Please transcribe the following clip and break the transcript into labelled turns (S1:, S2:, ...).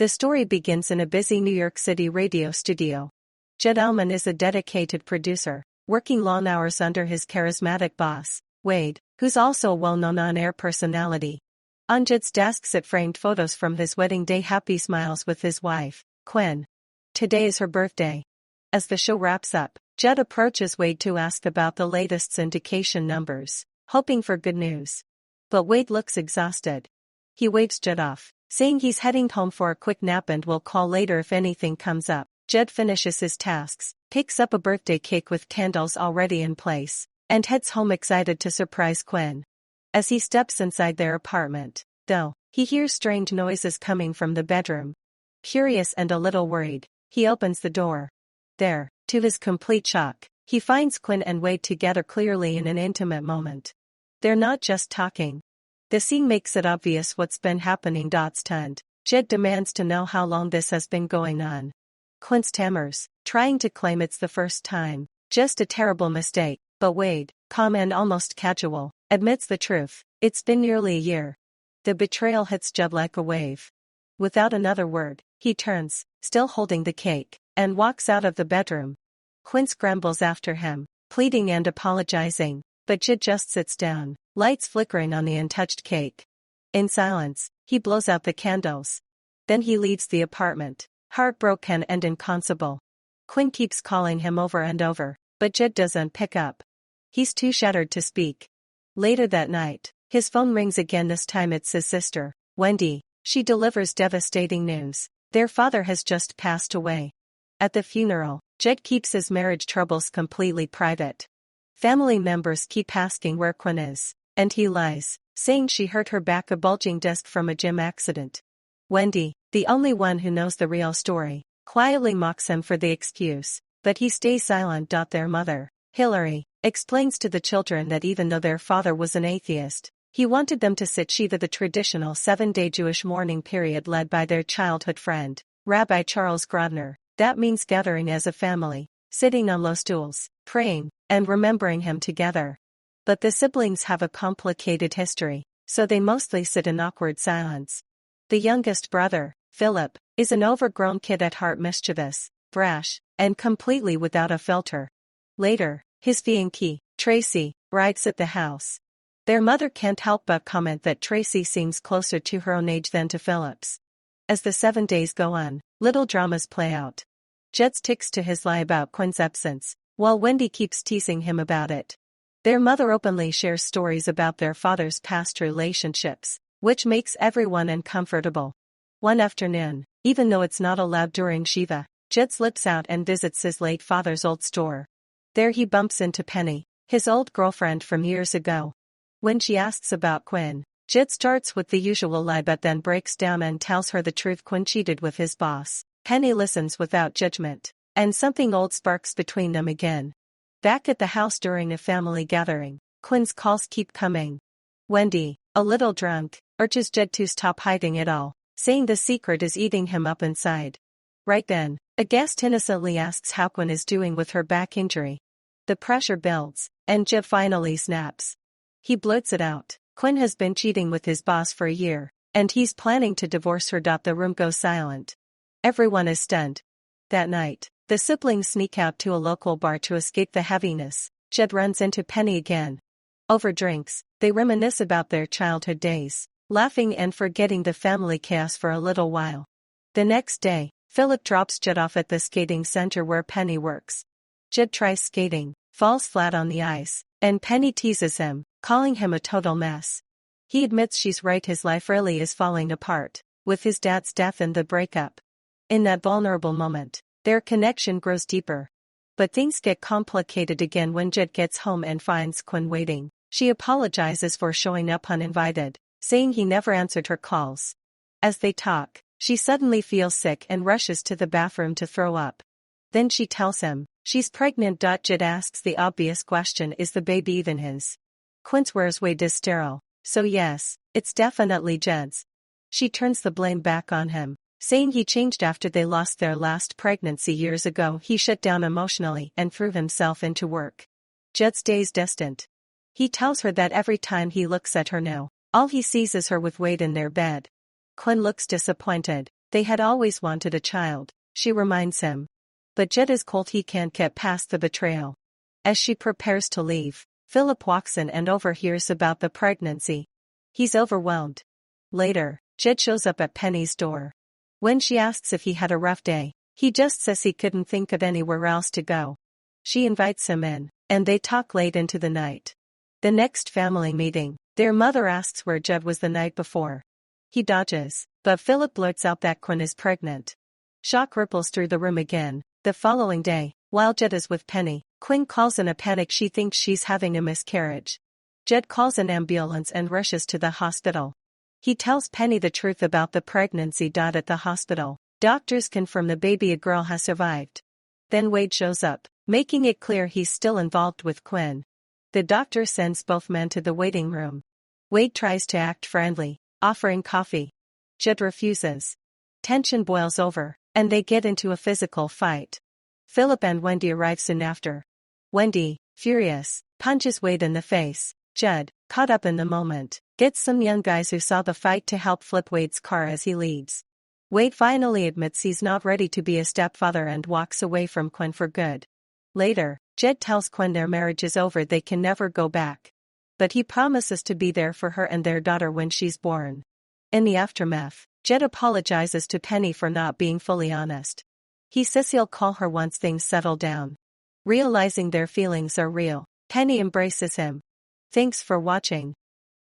S1: The story begins in a busy New York City radio studio. Jud Alman is a dedicated producer, working long hours under his charismatic boss, Wade, who's also a well-known on-air personality. On Jud's desk sit framed photos from his wedding day, happy smiles with his wife, Quinn. Today is her birthday. As the show wraps up, Jud approaches Wade to ask about the latest syndication numbers, hoping for good news. But Wade looks exhausted. He waves Jud off, saying he's heading home for a quick nap and will call later if anything comes up. Jud finishes his tasks, picks up a birthday cake with candles already in place, and heads home excited to surprise Quinn. As he steps inside their apartment, though, he hears strange noises coming from the bedroom. Curious and a little worried, he opens the door. There, to his complete shock, he finds Quinn and Wade together clearly in an intimate moment. They're not just talking. The scene makes it obvious what's been happening. Stunned, Jud demands to know how long this has been going on. Quinn stammers, trying to claim it's the first time, just a terrible mistake, but Wade, calm and almost casual, admits the truth. It's been nearly a year. The betrayal hits Jud like a wave. Without another word, he turns, still holding the cake, and walks out of the bedroom. Quinn scrambles after him, pleading and apologizing, but Jud just sits down, lights flickering on the untouched cake. In silence, he blows out the candles. Then he leaves the apartment, heartbroken and inconsolable. Quinn keeps calling him over and over, but Jud doesn't pick up. He's too shattered to speak. Later that night, his phone rings again. This time it's his sister, Wendy. She delivers devastating news. Their father has just passed away. At the funeral, Jud keeps his marriage troubles completely private. Family members keep asking where Quinn is, and he lies, saying she hurt her back, a bulging disc from a gym accident. Wendy, the only one who knows the real story, quietly mocks him for the excuse, but he stays silent. Their mother, Hillary, explains to the children that even though their father was an atheist, he wanted them to sit Shiva, the traditional 7-day Jewish mourning period led by their childhood friend, Rabbi Charles Grodner. That means gathering as a family, sitting on low stools, praying, and remembering him together. But the siblings have a complicated history, so they mostly sit in awkward silence. The youngest brother, Philip, is an overgrown kid at heart, mischievous, brash, and completely without a filter. Later, his fiancée, Tracy, arrives at the house. Their mother can't help but comment that Tracy seems closer to her own age than to Philip's. As the 7 days go on, little dramas play out. Jud sticks to his lie about Quinn's absence, while Wendy keeps teasing him about it. Their mother openly shares stories about their father's past relationships, which makes everyone uncomfortable. One afternoon, even though it's not allowed during Shiva, Jud slips out and visits his late father's old store. There he bumps into Penny, his old girlfriend from years ago. When she asks about Quinn, Jud starts with the usual lie but then breaks down and tells her the truth. Quinn cheated with his boss. Penny listens without judgment, and something old sparks between them again. Back at the house during a family gathering, Quinn's calls keep coming. Wendy, a little drunk, urges Jud to stop hiding it all, saying the secret is eating him up inside. Right then, a guest innocently asks how Quinn is doing with her back injury. The pressure builds, and Jud finally snaps. He blurts it out. Quinn has been cheating with his boss for a year, and he's planning to divorce her. The room goes silent. Everyone is stunned. That night, the siblings sneak out to a local bar to escape the heaviness. Jud runs into Penny again. Over drinks, they reminisce about their childhood days, laughing and forgetting the family chaos for a little while. The next day, Philip drops Jud off at the skating center where Penny works. Jud tries skating, falls flat on the ice, and Penny teases him, calling him a total mess. He admits she's right, his life really is falling apart, with his dad's death and the breakup. In that vulnerable moment, their connection grows deeper. But things get complicated again when Jud gets home and finds Quinn waiting. She apologizes for showing up uninvited, saying he never answered her calls. As they talk, she suddenly feels sick and rushes to the bathroom to throw up. Then she tells him she's pregnant. Jud asks the obvious question, is the baby even his? Quinn swears Wade is sterile, so yes, it's definitely Jud's. She turns the blame back on him, saying he changed after they lost their last pregnancy years ago. He shut down emotionally and threw himself into work. Jud stays distant. He tells her that every time he looks at her now, all he sees is her with Wade in their bed. Quinn looks disappointed, They had always wanted a child, she reminds him. But Jud is cold, he can't get past the betrayal. As she prepares to leave, Philip walks in and overhears about the pregnancy. He's overwhelmed. Later, Jud shows up at Penny's door. When she asks if he had a rough day, he just says he couldn't think of anywhere else to go. She invites him in, and they talk late into the night. The next family meeting, their mother asks where Jud was the night before. He dodges, but Philip blurts out that Quinn is pregnant. Shock ripples through the room again. The following day, while Jud is with Penny, Quinn calls in a panic. She thinks she's having a miscarriage. Jud calls an ambulance and rushes to the hospital. He tells Penny the truth about the pregnancy. At the hospital, doctors confirm the baby, a girl, has survived. Then Wade shows up, making it clear he's still involved with Quinn. The doctor sends both men to the waiting room. Wade tries to act friendly, offering coffee. Jud refuses. Tension boils over, and they get into a physical fight. Philip and Wendy arrive soon after. Wendy, furious, punches Wade in the face. Jud, caught up in the moment, gets some young guys who saw the fight to help flip Wade's car as he leaves. Wade finally admits he's not ready to be a stepfather and walks away from Quinn for good. Later, Jud tells Quinn their marriage is over, they can never go back. But he promises to be there for her and their daughter when she's born. In the aftermath, Jud apologizes to Penny for not being fully honest. He says he'll call her once things settle down. Realizing their feelings are real, Penny embraces him. Thanks for watching.